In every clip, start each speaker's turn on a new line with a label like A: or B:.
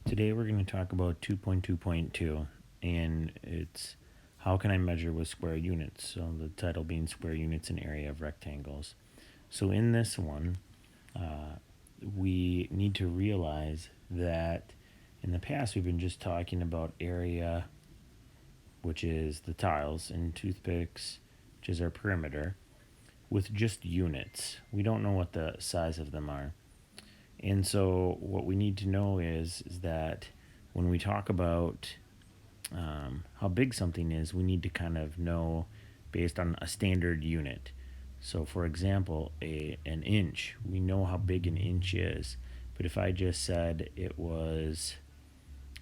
A: Today we're going to talk about 2.2.2, and it's how can I measure with square units? So the title being square units in area of rectangles. So in this one, we need to realize that in the past we've been just talking about area, which is the tiles, and toothpicks, which is our perimeter, with just units. We don't know what the size of them are. And so what we need to know is that when we talk about how big something is, we need to kind of know based on a standard unit. So for example, an inch, we know how big an inch is. But if I just said it was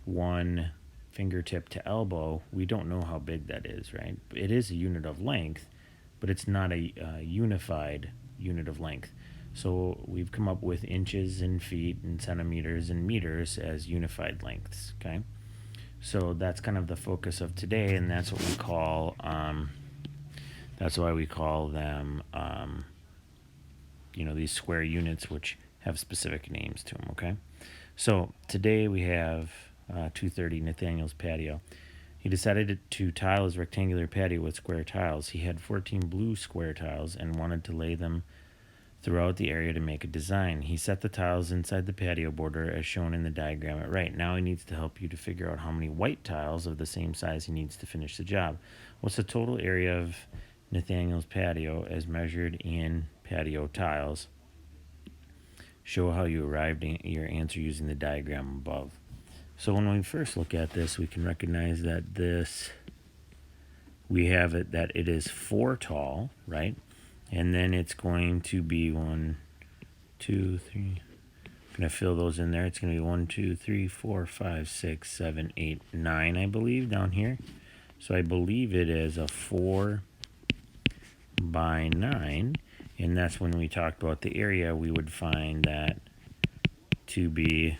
A: one fingertip to elbow, we don't know how big that is, right? It is a unit of length, but it's not a unified unit of length. So we've come up with inches and feet and centimeters and meters as unified lengths, okay? So that's kind of the focus of today, and that's what we call, that's why we call them, these square units, which have specific names to them, okay? So today we have 230 Nathaniel's patio. He decided to tile his rectangular patio with square tiles. He had 14 blue square tiles and wanted to lay them throughout the area to make a design. He set the tiles inside the patio border as shown in the diagram at right. Now he needs to help you to figure out how many white tiles of the same size he needs to finish the job. What's the total area of Nathaniel's patio as measured in patio tiles? Show how you arrived at your answer using the diagram above. So when we first look at this, we can recognize that we have it that it is 4 tall, right? And then it's going to be 1, 2, 3. I'm going to fill those in there. It's going to be 1, 2, 3, 4, 5, 6, 7, 8, 9, I believe, down here. So I believe it is a 4 by 9. And that's when we talked about the area, we would find that to be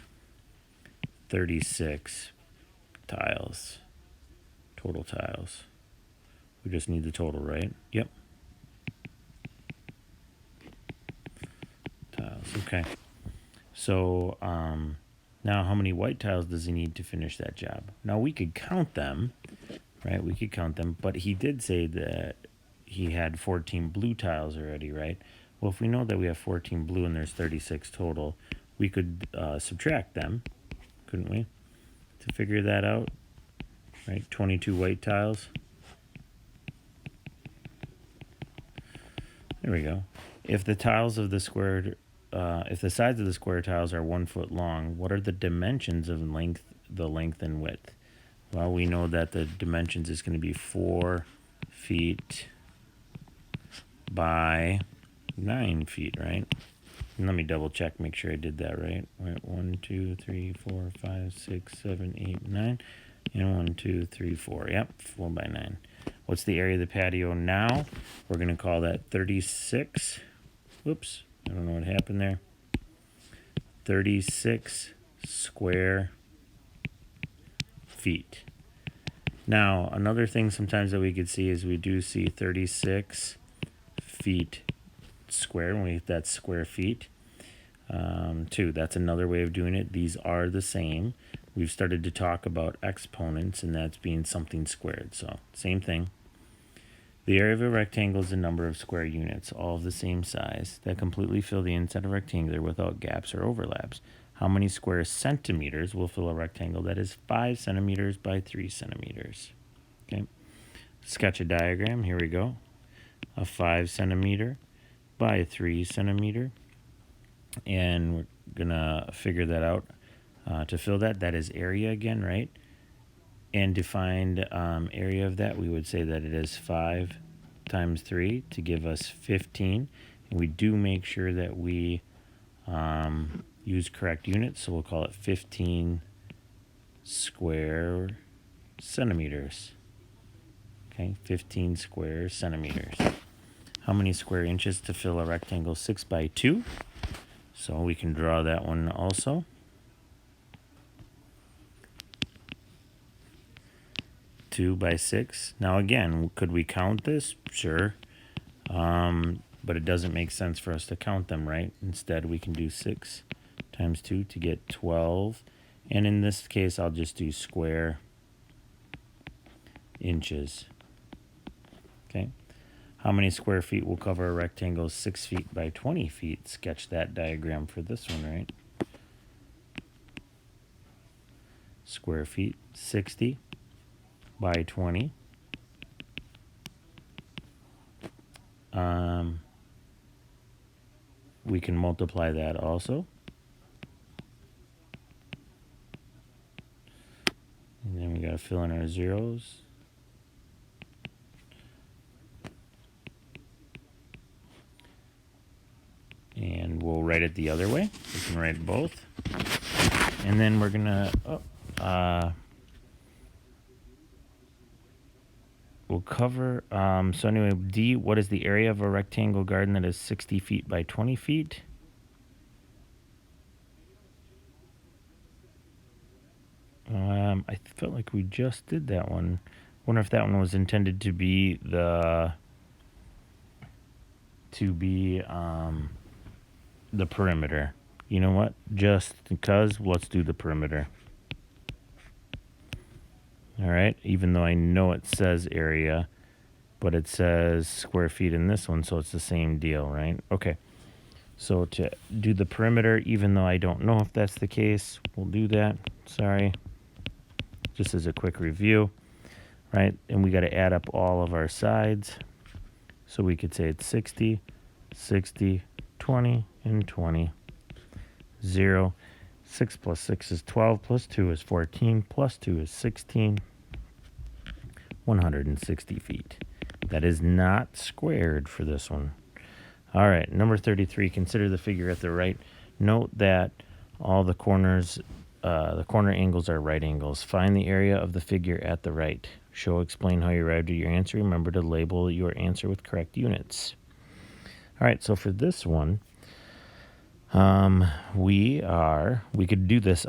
A: 36 tiles, total tiles. We just need the total, right? Yep. Tiles, okay. So now how many white tiles does he need to finish that job? Now we could count them, right? We could count them, but he did say that he had 14 blue tiles already, right? Well, if we know that we have 14 blue and there's 36 total, we could subtract them, couldn't we? To figure that out, right? 22 white tiles. There we go. If the tiles of the squared, if the sides of the square tiles are 1 foot long, what are the dimensions of the length and width? Well, we know that the dimensions is going to be 4 feet by 9 feet, right? And let me double check, make sure I did that right. 1, 2, 3, 4, 5, 6, 7, 8, 9. And 1, 2, 3, 4. Yep, 4 by 9. What's the area of the patio now? We're going to call that 36. Whoops, I don't know what happened there. 36 square feet. Now, another thing sometimes that we could see is we do see 36 feet square, and that's square feet. Too, that's another way of doing it. These are the same. We've started to talk about exponents, and that's being something squared. So, same thing. The area of a rectangle is the number of square units, all of the same size, that completely fill the inside of a rectangle without gaps or overlaps. How many square centimeters will fill a rectangle that is 5 centimeters by 3 centimeters? Okay. Sketch a diagram. Here we go. A 5 centimeter by a 3 centimeter. And we're going to figure that out. To fill that is area again, right? And to find area of that, we would say that it is 5 times 3 to give us 15. And we do make sure that we use correct units, so we'll call it 15 square centimeters. Okay, 15 square centimeters. How many square inches to fill a rectangle? 6 by 2. So we can draw that one also. 2 by 6. Now again, could we count this? Sure. But it doesn't make sense for us to count them, right? Instead, we can do 6 times 2 to get 12. And in this case, I'll just do square inches. Okay. How many square feet will cover a rectangle 6 feet by 20 feet? Sketch that diagram for this one, right? Square feet, 60 by 20. We can multiply that also. And then we got to fill in our zeros. And we'll write it the other way. We can write both. And then we're going to... we'll cover... so anyway, D, what is the area of a rectangle garden that is 60 feet by 20 feet? I felt like we just did that one. Wonder if that one was intended to be the perimeter. You know what? Just because, let's do the perimeter. All right, even though I know it says area, but it says square feet in this one, so it's the same deal, right? Okay, so to do the perimeter, even though I don't know if that's the case, we'll do that. Sorry. Just as a quick review, right? And we got to add up all of our sides. So we could say it's 60, 60, 20, and 20. 0. 6 plus 6 is 12, plus 2 is 14, plus 2 is 16. 160 feet. That is not squared for this one. All right, number 33, consider the figure at the right. Note that all the corners, the corner angles are right angles. Find the area of the figure at the right. Show, explain how you arrived at your answer. Remember to label your answer with correct units. All right, so for this one, we could do this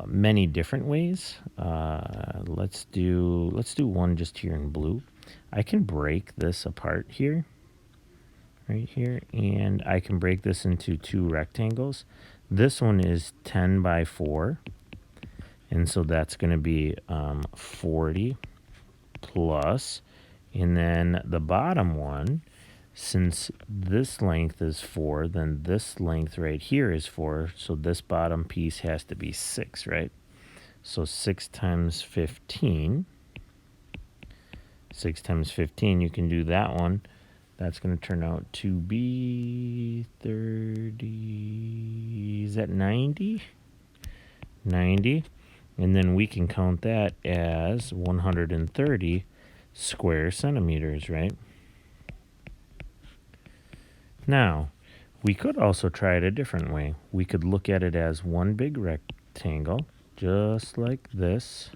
A: many different ways. Let's do one just here in blue. I can break this apart here, right here, and I can break this into two rectangles. This one is 10 by 4, and so that's going to be 40 plus, and then the bottom one, since this length is 4, then this length right here is 4, so this bottom piece has to be 6, right? So 6 times 15. 6 times 15, you can do that one. That's going to turn out to be 30, is that 90? 90. And then we can count that as 130 square centimeters, right? Now, we could also try it a different way. We could look at it as one big rectangle, just like this,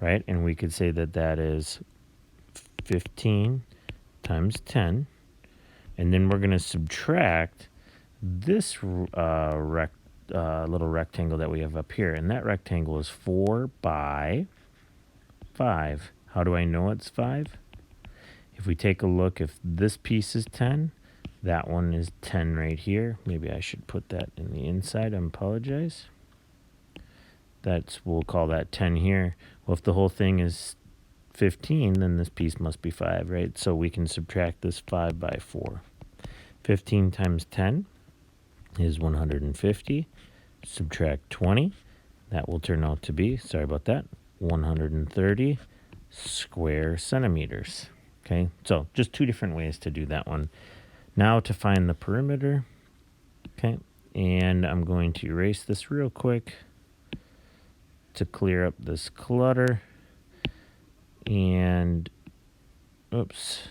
A: right? And we could say that that is 15 times 10. And then we're going to subtract this little rectangle that we have up here. And that rectangle is 4 by 5. How do I know it's 5? If we take a look, if this piece is 10, that one is 10 right here. Maybe I should put that in the inside. I apologize. We'll call that 10 here. Well, if the whole thing is 15, then this piece must be 5, right? So we can subtract this 5 by 4. 15 times 10 is 150. Subtract 20. That will turn out to be, sorry about that, 130 square centimeters. Okay, so just two different ways to do that one. Now to find the perimeter, okay, and I'm going to erase this real quick to clear up this clutter. And, oops.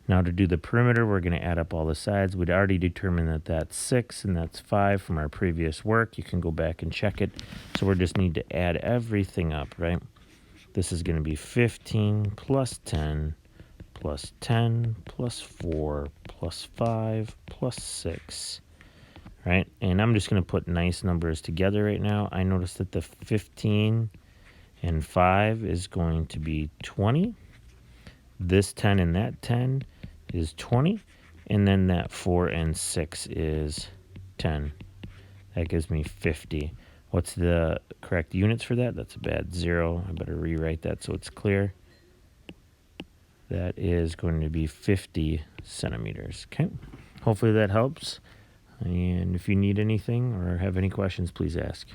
A: Now to do the perimeter, we're going to add up all the sides. We'd already determined that that's 6 and that's 5 from our previous work. You can go back and check it. So we just need to add everything up, right? This is going to be 15 plus 10 plus 10 plus 4 plus 5 plus 6, right? And I'm just going to put nice numbers together right now. I noticed that the 15 and 5 is going to be 20. This 10 and that 10 is 20. And then that 4 and 6 is 10. That gives me 50. What's the correct units for that? That's a bad 0. I better rewrite that so it's clear. That is going to be 50 centimeters. Okay. Hopefully that helps. And if you need anything or have any questions, please ask.